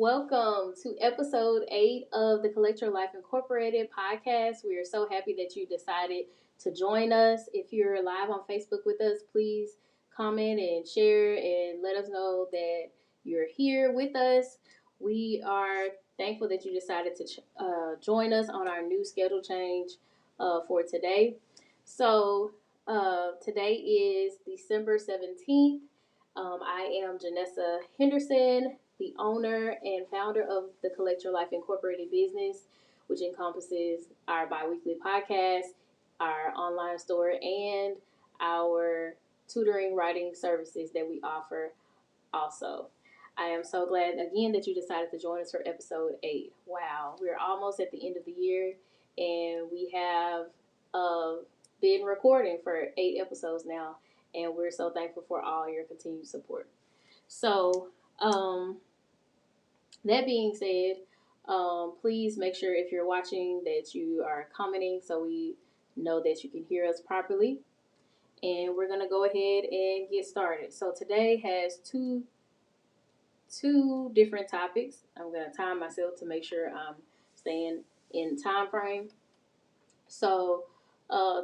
Welcome to episode 8 of the Collect Your Life Incorporated podcast. We are so happy that you decided to join us. If you're live on Facebook with us, please comment and share and let us know that you're here with us. We are thankful that you decided to join us on our new schedule change for today. Today is December 17th. I am Janessa Henderson, the owner and founder of the Collect Your Life Incorporated business, which encompasses our biweekly podcast, our online store, and our tutoring writing services that we offer also. I am so glad again that you decided to join us for episode 8. Wow, we're almost at the end of the year, and we have uh, been recording for 8 episodes now, and we're so thankful for all your continued support. So, that being said, please make sure if you're watching that you are commenting so we know that you can hear us properly. And we're going to go ahead and get started. So today has two different topics. I'm going to time myself to make sure I'm staying in time frame. So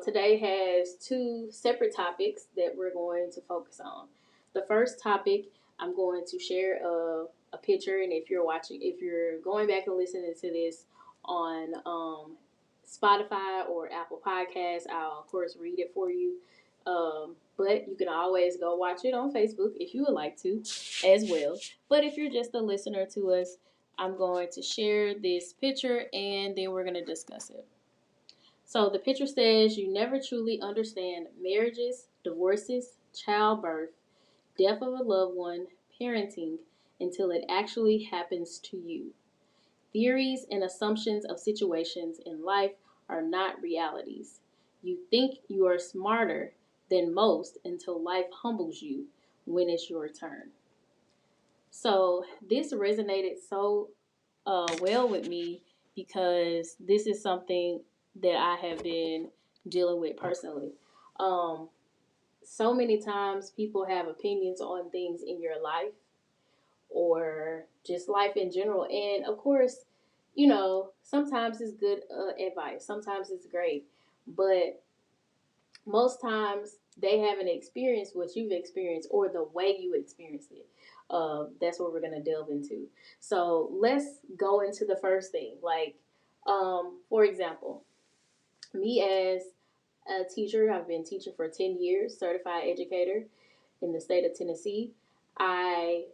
today has two separate topics that we're going to focus on. The first topic, I'm going to share a picture, and if you're going back and listening to this on Spotify or Apple Podcasts, I'll of course read it for you. But you can always go watch it on Facebook if you would like to as well. But if you're just a listener to us, I'm going to share this picture and then we're going to discuss it. So the picture says you never truly understand marriages, divorces, childbirth, death of a loved one, parenting, until it actually happens to you. Theories and assumptions of situations in life are not realities. You think you are smarter than most until life humbles you when it's your turn. So this resonated so well with me because this is something that I have been dealing with personally. Um, so many times people have opinions on things in your life or just life in general. And of course, sometimes it's good advice, sometimes it's great, but most times they haven't experienced what you've experienced or the way you experienced it. That's what we're going to delve into. So let's go into the first thing. For example, me as a teacher, I've been teaching for 10 years, certified educator in the state of Tennessee. I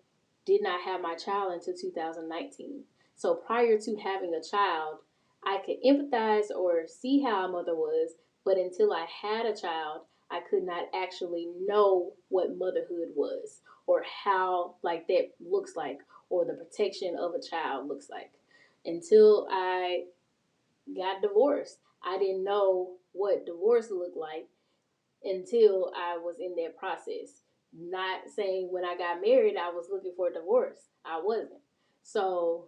did not have my child until 2019. So prior to having a child, I could empathize or see how a mother was, but until I had a child, I could not actually know what motherhood was or how like that looks like or the protection of a child looks like. Until I got divorced, I didn't know what divorce looked like until I was in that process. Not saying when I got married I was looking for a divorce. I wasn't. So,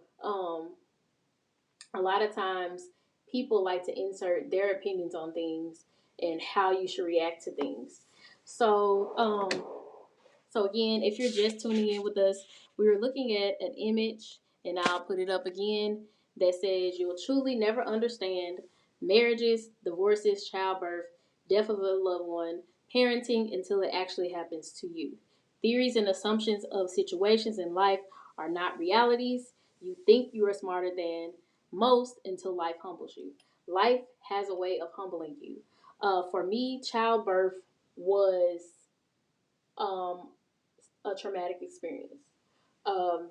a lot of times people like to insert their opinions on things and how you should react to things. So, again, if you're just tuning in with us, we were looking at an image, and I'll put it up again, that says you'll truly never understand marriages, divorces, childbirth, death of a loved one, parenting until it actually happens to you. Theories and assumptions of situations in life are not realities. You think you are smarter than most until life humbles you. Life has a way of humbling you. For me, childbirth was um, a traumatic experience.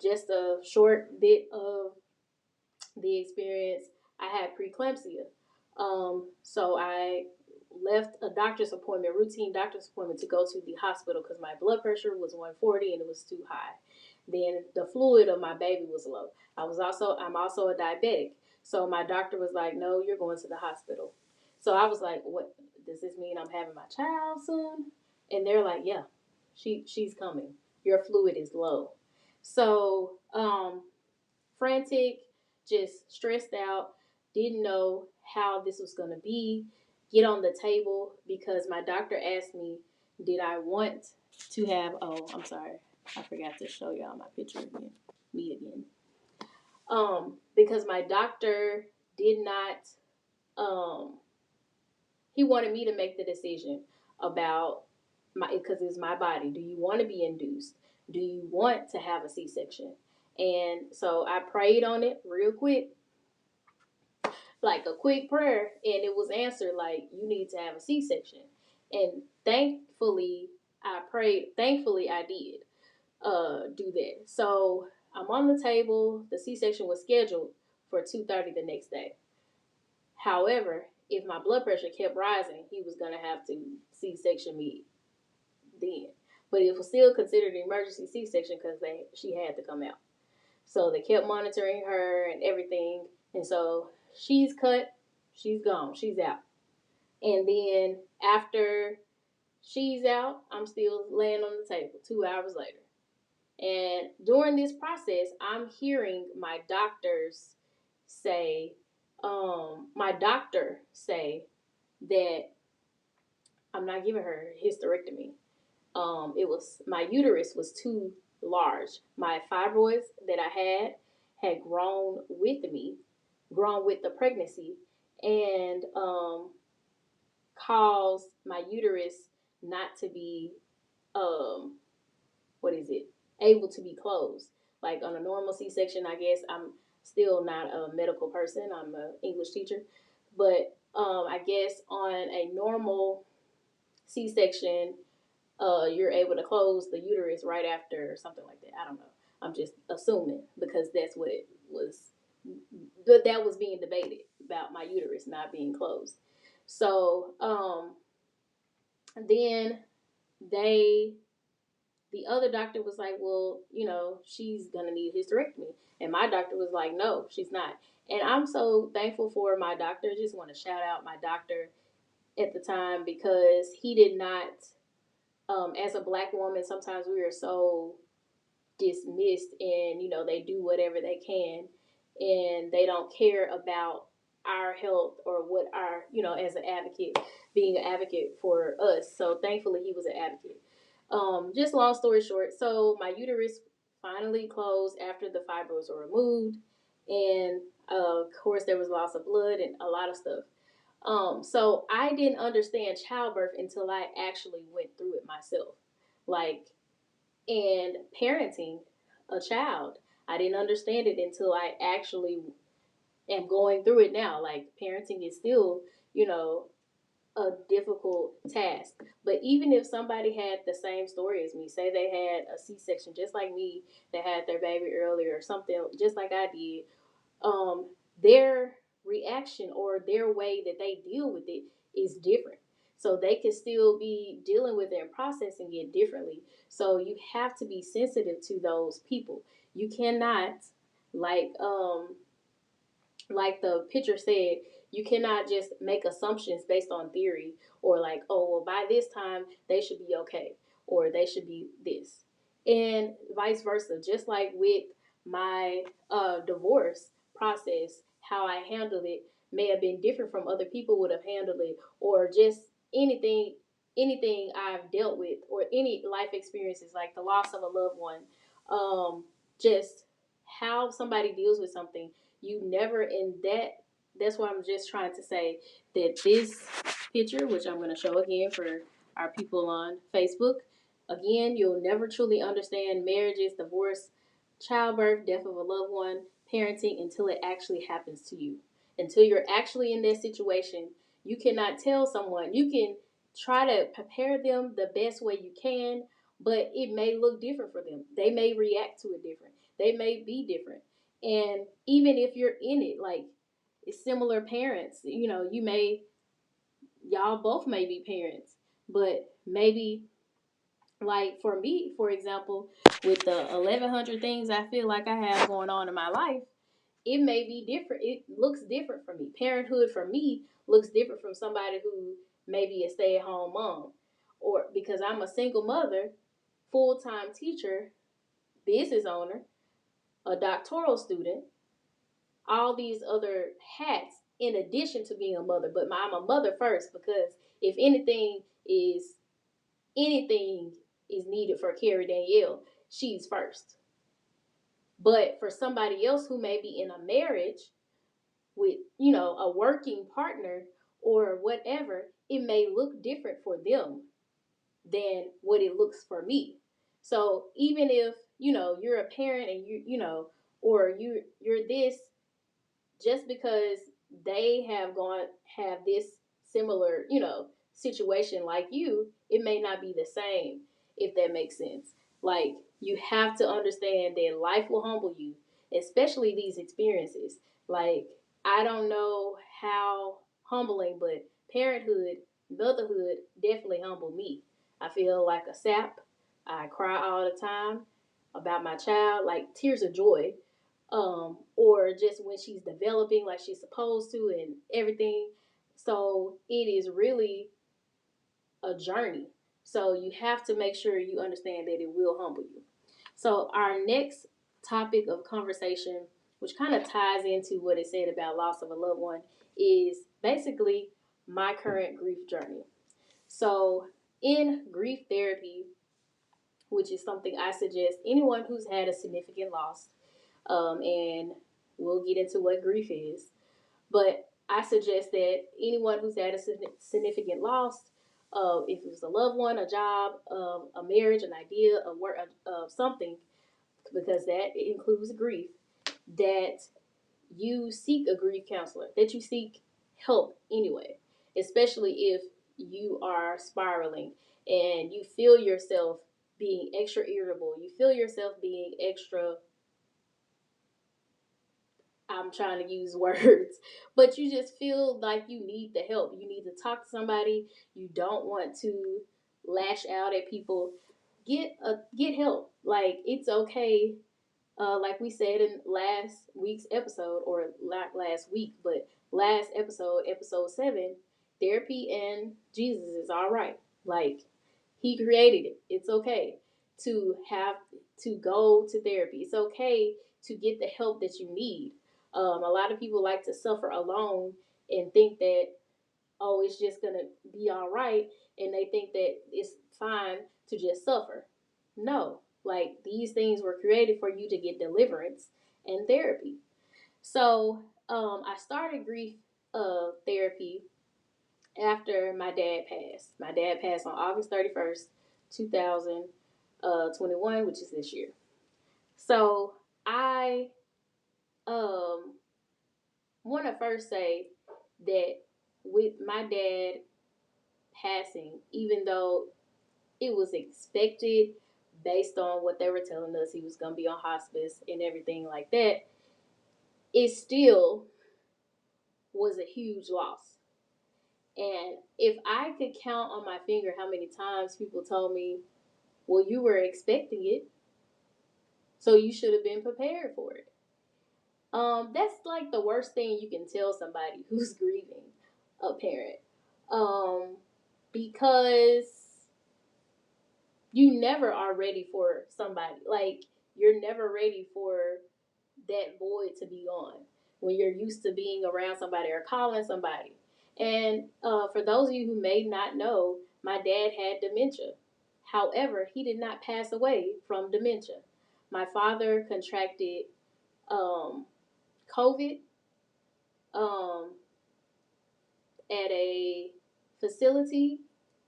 Just a short bit of the experience, I had preeclampsia. So I left a doctor's appointment, routine doctor's appointment, to go to the hospital because my blood pressure was 140 and it was too high. Then the fluid of my baby was low. I'm also a diabetic. So my doctor was like, no, you're going to the hospital. So I was like, what, does this mean I'm having my child soon? And they're like, yeah, she's coming. Your fluid is low. So, frantic, just stressed out, didn't know how this was going to be, get on the table because my doctor asked me, did I want to have, oh, I'm sorry, I forgot to show y'all my picture again, me again. because my doctor did not, he wanted me to make the decision about because it's my body. Do you want to be induced? Do you want to have a C-section? And so I prayed on it real quick, like a quick prayer, and it was answered like, you need to have a C-section. And thankfully I prayed, thankfully I did do that. So I'm on the table. The C-section was scheduled for 2:30 the next day. However, if my blood pressure kept rising, he was gonna have to C-section me then. But it was still considered an emergency C-section because she had to come out. So they kept monitoring her and everything. And so she's cut, she's gone, she's out. And then after she's out, I'm still laying on the table 2 hours later. And during this process, I'm hearing my doctor say that I'm not giving her hysterectomy. It was, my uterus was too large. My fibroids that I had grown with me, grown with the pregnancy, and caused my uterus not to be what is it, able to be closed. Like on a normal C-section, I guess I'm still not a medical person. I'm an English teacher, but I guess on a normal C-section, you're able to close the uterus right after or something like that. I don't know. I'm just assuming because that's what it was. That was being debated about my uterus not being closed. So then the other doctor was like, well, she's gonna need a hysterectomy, and my doctor was like, no, she's not. And I'm so thankful for my doctor. I just want to shout out my doctor at the time because he did not. As a black woman, sometimes we are so dismissed, and they do whatever they can, and they don't care about our health or what our as an advocate, being an advocate for us. So thankfully, he was an advocate. Just long story short, so my uterus finally closed after the fibroids were removed, and of course there was loss of blood and a lot of stuff. So I didn't understand childbirth until I actually went through it myself. Like, and parenting a child, I didn't understand it until I actually am going through it now. Like, parenting is still, a difficult task. But even if somebody had the same story as me, say they had a C-section just like me, that had their baby earlier or something just like I did, their reaction or their way that they deal with it is different. So they can still be dealing with it and processing it differently. So you have to be sensitive to those people. You cannot, like like the picture said, you cannot just make assumptions based on theory, or like, oh, well, by this time they should be okay, or they should be this, and vice versa. Just like with my divorce process, how I handled it may have been different from other people would have handled it, or just anything I've dealt with, or any life experiences like the loss of a loved one, just how somebody deals with something. You never in that's why I'm just trying to say that this picture, which I'm going to show again for our people on Facebook, again, you'll never truly understand marriages, divorce, childbirth, death of a loved one, parenting until it actually happens to you. Until you're actually in that situation, you cannot tell someone. You can try to prepare them the best way you can, but it may look different for them. They may react to it different. They may be different. And even if you're in it, like, it's similar parents, y'all both may be parents, but maybe, like, for me, for example, with the 1100 things I feel like I have going on in my life, it may be different. It looks different for me. Parenthood for me looks different from somebody who may be a stay-at-home mom, or because I'm a single mother, full-time teacher, business owner, a doctoral student, all these other hats in addition to being a mother. But I'm a mother first, because if anything is needed for Carrie Danielle, she's first. But for somebody else who may be in a marriage with, a working partner or whatever, it may look different for them than what it looks for me. So even if, you're a parent and or you're this, just because they have this similar, situation like you, it may not be the same, if that makes sense. Like, you have to understand that life will humble you, especially these experiences. Like, I don't know how humbling, but parenthood, motherhood definitely humbled me. I feel like a sap. I cry all the time about my child, like tears of joy, or just when she's developing like she's supposed to and everything. So it is really a journey. So you have to make sure you understand that it will humble you. So our next topic of conversation, which kind of ties into what it said about loss of a loved one, is basically my current grief journey. So in grief therapy, which is something I suggest anyone who's had a significant loss, and we'll get into what grief is. But I suggest that anyone who's had a significant loss, if it was a loved one, a job, a marriage, an idea, a work, something, because that includes grief, that you seek a grief counselor, that you seek help anyway, especially if you are spiraling and you feel yourself being extra irritable, you feel yourself being extra, I'm trying to use words, but you just feel like you need the help. You need to talk to somebody. You don't want to lash out at people. Get help. Like, it's okay. Like we said in last week's episode, or not last week, but last episode, episode 7, therapy and Jesus is all right. Like, he created it. It's okay to have to go to therapy. It's okay to get the help that you need. A lot of people like to suffer alone and think that, oh, it's just going to be all right. And they think that it's fine to just suffer. No, like, these things were created for you to get deliverance and therapy. So I started grief therapy after my dad passed. My dad passed on August 31st, 2021, which is this year. So I want to first say that with my dad passing, even though it was expected based on what they were telling us, he was going to be on hospice and everything like that, it still was a huge loss. And if I could count on my finger how many times people told me, well, you were expecting it, so you should have been prepared for it. That's like the worst thing you can tell somebody who's grieving a parent. Because you never are ready for somebody. Like, you're never ready for that void to be gone when you're used to being around somebody or calling somebody. And for those of you who may not know, my dad had dementia. However, he did not pass away from dementia. My father contracted COVID um, at a facility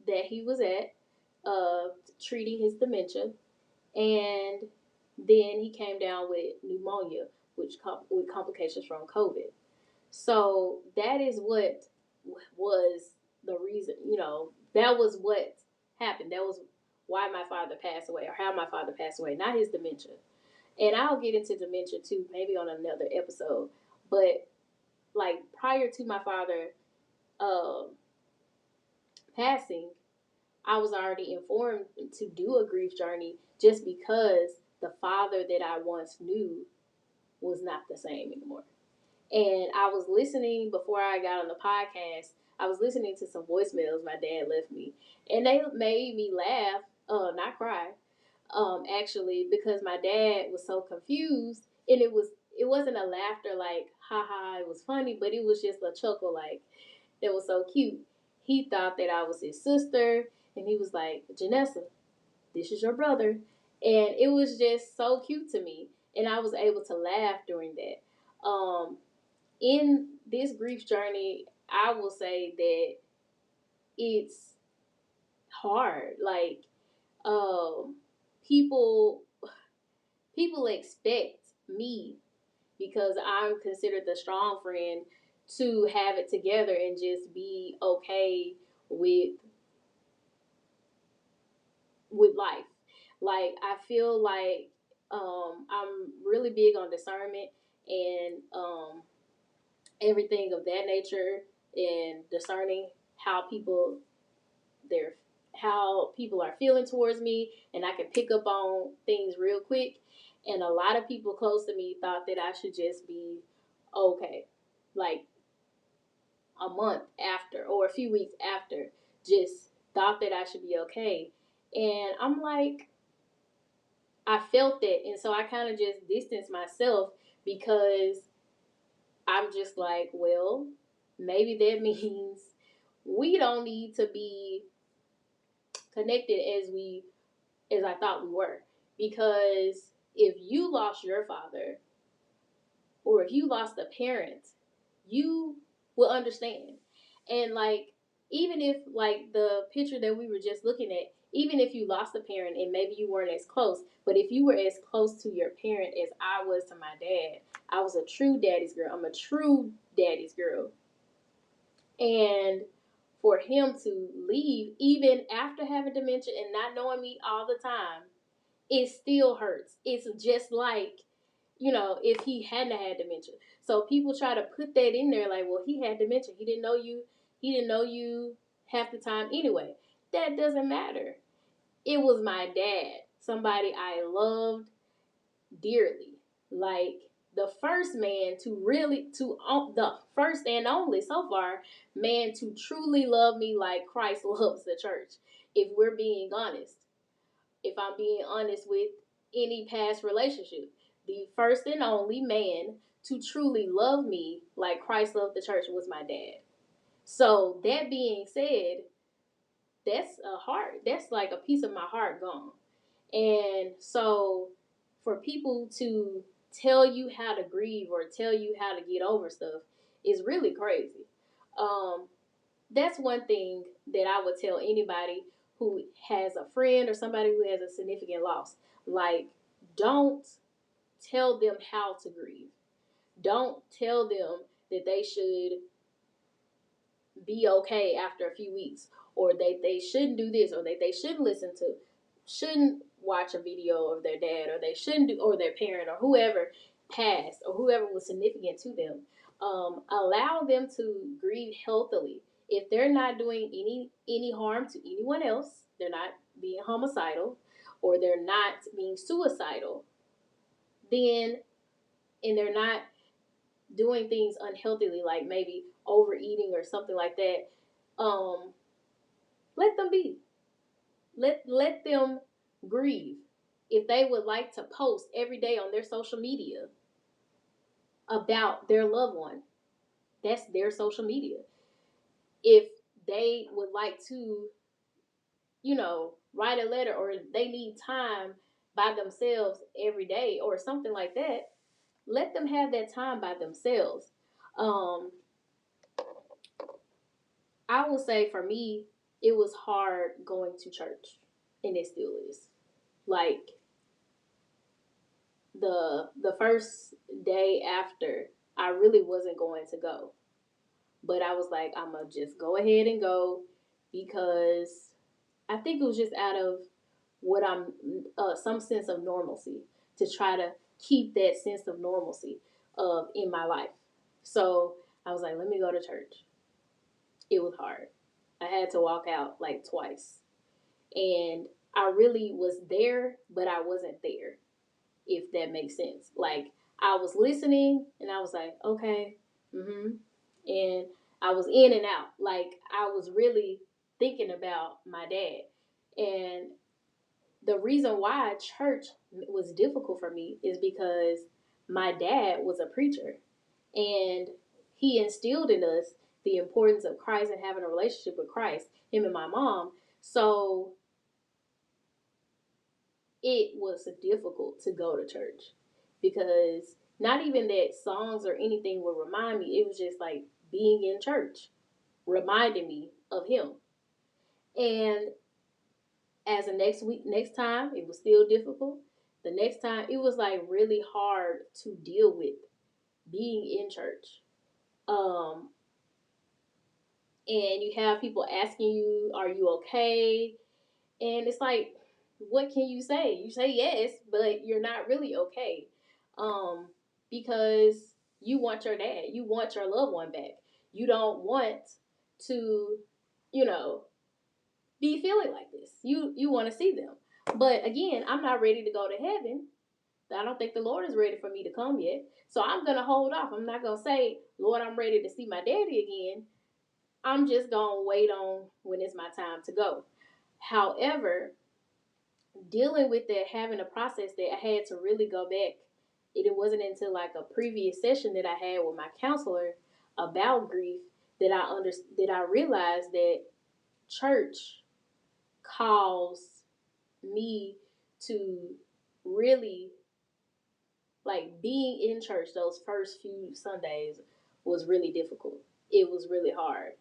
that he was at, treating his dementia, and then he came down with pneumonia, which with complications from COVID. So that is what was the reason. That was what happened. That was why my father passed away, or how my father passed away, not his dementia. And I'll get into dementia too, maybe on another episode. But like, prior to my father um, passing, I was already informed to do a grief journey, just because the father that I once knew was not the same anymore. And I was listening before I got on the podcast. I was listening to some voicemails my dad left me, and they made me laugh, not cry, actually, because my dad was so confused, and it wasn't a laughter like ha ha, it was funny, but it was just a chuckle, like, that was so cute. He thought that I was his sister, and he was like, Janessa, this is your brother. And it was just so cute to me. and I was able to laugh during that. In this grief journey, I will say that it's hard. Like, um, people people expect me, because I'm considered the strong friend, to have it together and just be okay with life. Like, I feel like I'm really big on discernment and everything of that nature, and discerning how people their how people are feeling towards me, and I can pick up on things real quick. And a lot of people close to me thought that I should just be okay, like a month after or a few weeks after, just thought that I should be okay. And I'm like, I felt that, and so I kind of just distanced myself, because I'm just like, well, maybe that means we don't need to be connected as I thought we were. Because if you lost your father, or if you lost a parent, you will understand. And like, even if, like the picture that we were just looking at, even if you lost a parent and maybe you weren't as close, but if you were as close to your parent as I was to my dad, I was a true daddy's girl. I'm a true daddy's girl. And for him to leave, even after having dementia and not knowing me all the time, it still hurts. It's just like, if he hadn't had dementia. So people try to put that in there like, well, he had dementia. He didn't know you. He didn't know you half the time anyway. That doesn't matter. It was my dad, somebody I loved dearly. Like, the first man to really, the first and only so far man to truly love me like Christ loves the church. If we're being honest, if I'm being honest with any past relationship, the first and only man to truly love me like Christ loved the church was my dad. So that being said, that's like a piece of my heart gone. And so for people to tell you how to grieve or tell you how to get over stuff is really crazy. Um, that's one thing that I would tell anybody who has a friend or somebody who has a significant loss. Like, don't tell them how to grieve. Don't tell them that they should be okay after a few weeks, or they shouldn't do this, or they shouldn't watch a video of their dad, or they shouldn't do, or their parent, or whoever passed, or whoever was significant to them. Allow them to grieve healthily. If they're not doing any harm to anyone else, they're not being homicidal, or they're not being suicidal, then, and they're not doing things unhealthily, like maybe overeating or something like that, um, let them be. Let them grieve. If they would like to post every day on their social media about their loved one, that's their social media. If they would like to, write a letter, or they need time by themselves every day or something like that, let them have that time by themselves. Um, I will say for me, it was hard going to church, and it still is. Like, the first day after, I really wasn't going to go, but I was like, I'm gonna just go ahead and go, because I think it was just out of what I'm some sense of normalcy, to try to keep that sense of normalcy in my life. So I was like, let me go to church. It was hard. I had to walk out like twice, and I really was there, but I wasn't there, if that makes sense. Like, I was listening and I was like, okay, and I was in and out. Like, I was really thinking about my dad. And the reason why church was difficult for me is because my dad was a preacher, and he instilled in us the importance of Christ and having a relationship with Christ, him and my mom. So it was difficult to go to church. because not even that songs or anything would remind me. It was just like being in church reminded me of him. And as the next time, it was still difficult. The next time, it was like really hard to deal with being in church. Um, and you have people asking you, "Are you okay?" And it's like, what can you say? You say yes, but you're not really okay, um, because you want your dad, you want your loved one back. You don't want to, you know, be feeling like this. You want to see them. But again, I'm not ready to go to heaven. I don't think the Lord is ready for me to come yet. So I'm going to hold off. I'm not going to say, Lord, I'm ready to see my daddy again. I'm just going to wait on when it's my time to go. However, dealing with that, having a process that I had to really go back, it wasn't until like a previous session that I had with my counselor about grief that that I realized that church calls me to really, like, being in church those first few Sundays was really difficult. It was really hard.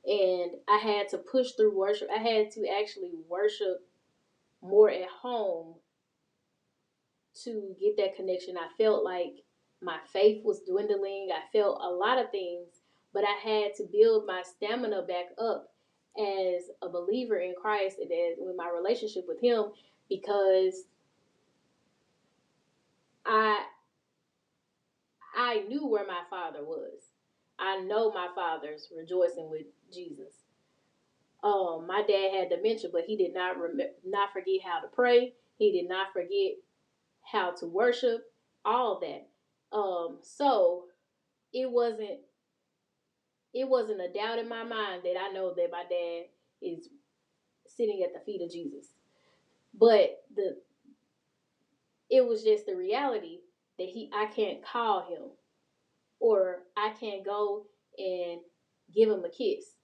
And I had to push through worship. I had to actually worship more at home to get that connection. I felt like my faith was dwindling. I felt a lot of things, but I had to build my stamina back up as a believer in Christ and as with my relationship with him, because I I knew where my father was. I know my father's rejoicing with Jesus. My dad had dementia, but he did not forget how to pray. He did not forget how to worship. All that. So it wasn't it wasn't a doubt in my mind that I know that my dad is sitting at the feet of Jesus. But the it was just the reality that I can't call him, or I can't go and give him a kiss.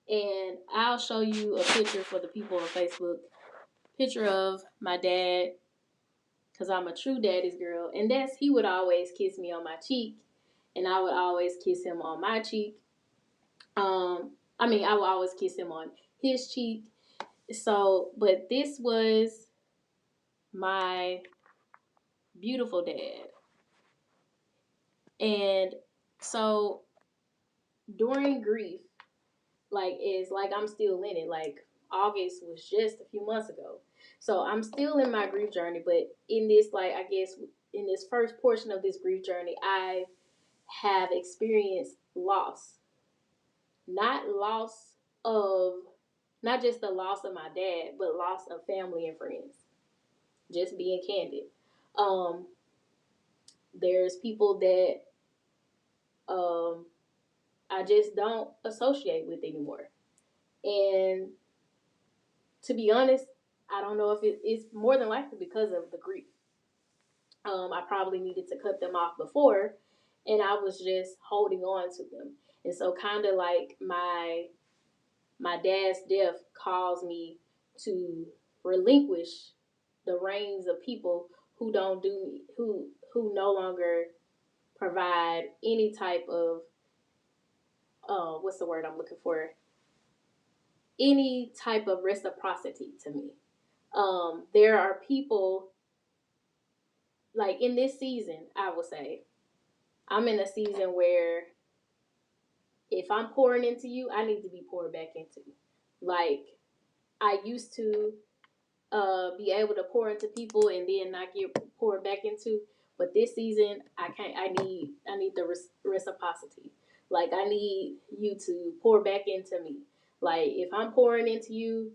And I'll show you a picture for the people on Facebook. Picture of my dad, because I'm a true daddy's girl. And he would always kiss me on my cheek, and I would always kiss him on my cheek. I would always kiss him on his cheek. So, but this was my beautiful dad. And so during grief, like I'm still in it. Like August was just a few months ago. So I'm still in my grief journey, but in this, like, I guess in this first portion of this grief journey, I have experienced loss. Not loss of not just the loss of my dad, but loss of family and friends. Just being candid. Um, there's people that um I just don't associate with anymore. And to be honest, I don't know if it's more than likely because of the grief. I probably needed to cut them off before, and I was just holding on to them. And so, kind of like my dad's death caused me to relinquish the reins of people who don't do who no longer provide any type of what's the word I'm looking for? Any type of reciprocity to me. There are people, like, in this season, I would say, I'm in a season where if I'm pouring into you, I need to be poured back into. Like, I used to be able to pour into people and then not get poured back into, but this season I can't. I need the reciprocity. Like, I need you to pour back into me. Like, if I'm pouring into you,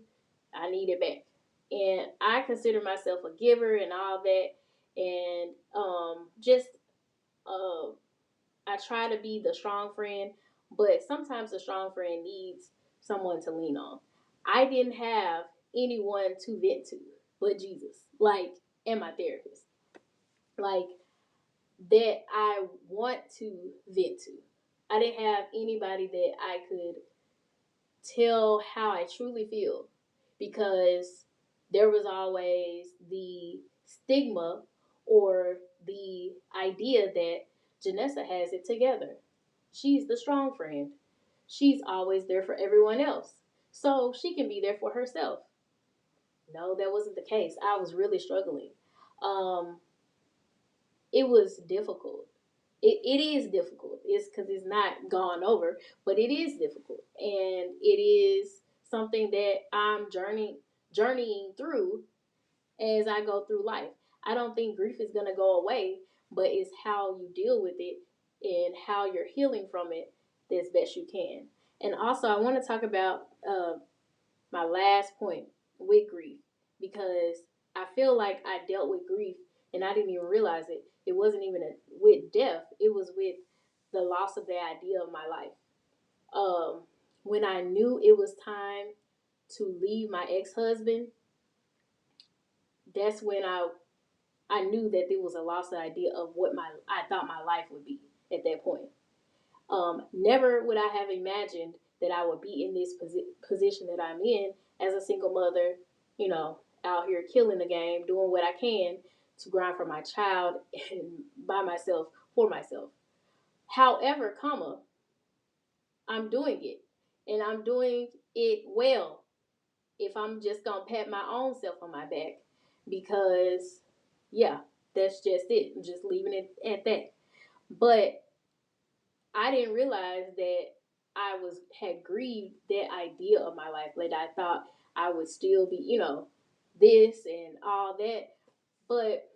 I need it back. And I consider myself a giver and all that. And just uh, I try to be the strong friend, but sometimes the strong friend needs someone to lean on. I didn't have anyone to vent to but Jesus, like, and my therapist, like, that I want to vent to. I didn't have anybody that I could tell how I truly feel, because there was always the stigma or the idea that Janessa has it together. She's the strong friend. She's always there for everyone else. So she can be there for herself. No, that wasn't the case. I was really struggling. Um, it was difficult. It is difficult. It's because it's not gone over, but it is difficult. And it is something that I'm journeying through as I go through life. I don't think grief is going to go away, but it's how you deal with it and how you're healing from it as best you can. And also, I want to talk about my last point with grief because I feel like I dealt with grief and I didn't even realize it. It wasn't even with death, it was with the loss of the idea of my life. Um, when I knew it was time to leave my ex husband, that's when I knew that there was a lost idea of what I thought my life would be at that point. Never would I have imagined that I would be in this position that I'm in as a single mother, out here killing the game, doing what I can to grind for my child and by myself, for myself. However, I'm doing it and I'm doing it well if I'm just going to pat my own self on my back because, yeah, that's just it. I'm just leaving it at that. But I didn't realize that had grieved that idea of my life. Like I thought I would still be, this and all that. But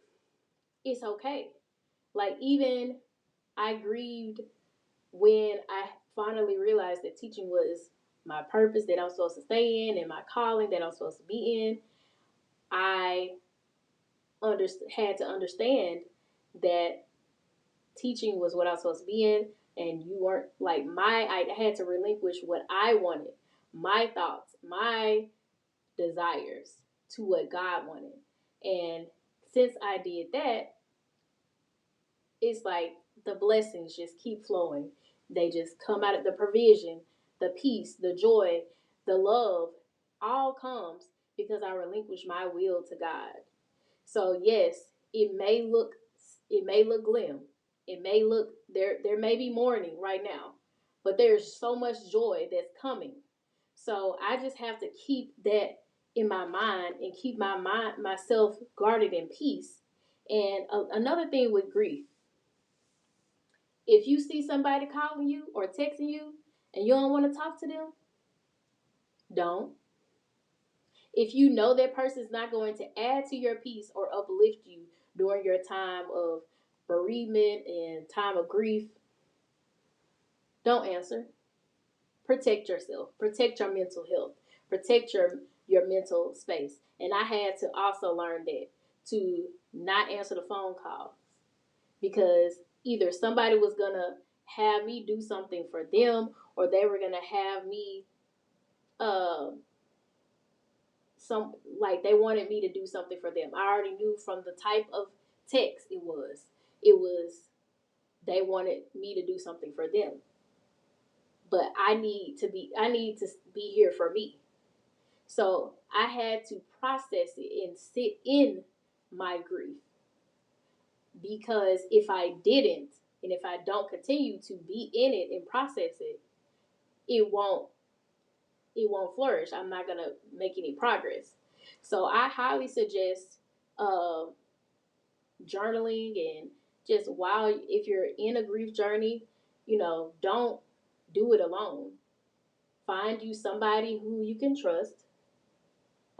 it's okay. Like even I grieved when I finally realized that teaching was my purpose that I'm supposed to stay in and my calling that I'm supposed to be in. I had to understand that teaching was what I was supposed to be in, and you weren't like I had to relinquish what I wanted, my thoughts, my desires to what God wanted. And since I did that, it's like the blessings just keep flowing. They just come out of the provision, the peace, the joy, the love, all comes because I relinquish my will to God. So yes, it may look glim. It may look there may be mourning right now, but there's so much joy that's coming. So I just have to keep that in my mind and keep myself guarded in peace. And another thing with grief, if you see somebody calling you or texting you and you don't want to talk to them, don't. If you know that person's not going to add to your peace or uplift you during your time of bereavement and time of grief, don't answer. Protect yourself. Protect your mental health. Protect your mental space. And I had to also learn that to not answer the phone calls because either somebody was gonna have me do something for them or they were gonna have me uh, some like they wanted me to do something for them. I already knew from the type of text it was. It was they wanted me to do something for them. But I need to be here for me. So I had to process it and sit in my grief because if I didn't and if I don't continue to be in it and process it, it won't it won't flourish. I'm not gonna make any progress. So I highly suggest uh, journaling and just while if you're in a grief journey, don't do it alone. Find you somebody who you can trust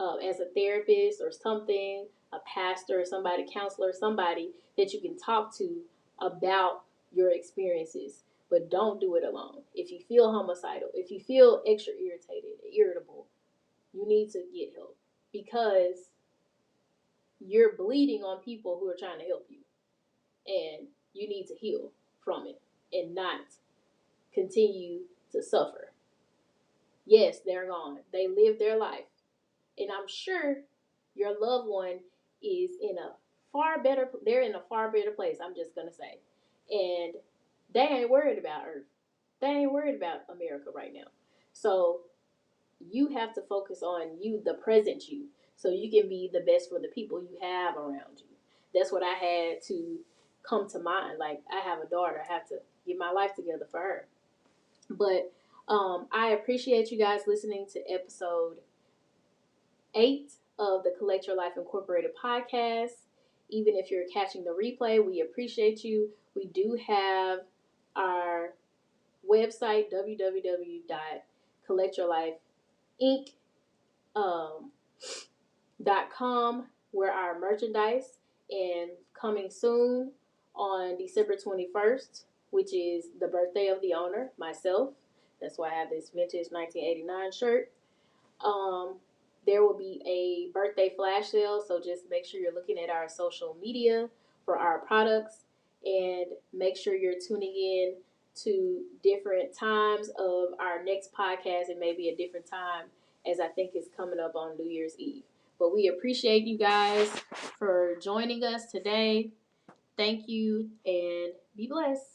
as a therapist or something, a pastor, or somebody, counselor, somebody that you can talk to about your experiences. But don't do it alone. If you feel homicidal, if you feel extra irritable, you need to get help because you're bleeding on people who are trying to help you. And you need to heal from it and not continue to suffer. Yes, they're gone. They lived their life. And I'm sure your loved one is they're in a far better place, I'm just going to say. And they ain't worried about Earth. They ain't worried about America right now. So you have to focus on you, the present you, so you can be the best for the people you have around you. That's what I had to come to mind. Like, I have a daughter, I have to get my life together for her. But I appreciate you guys listening to episode 8 of the Collect Your Life Incorporated podcast. Even if you're catching the replay, we appreciate you. We do have our website, www.collectyourlifeinc.com, where our merchandise, and coming soon on December 21st, which is the birthday of the owner, myself. That's why I have this vintage 1989 shirt. There will be a birthday flash sale, so just make sure you're looking at our social media for our products, and make sure you're tuning in to different times of our next podcast, and maybe a different time, as I think is coming up on New Year's Eve. But we appreciate you guys for joining us today. Thank you, and be blessed.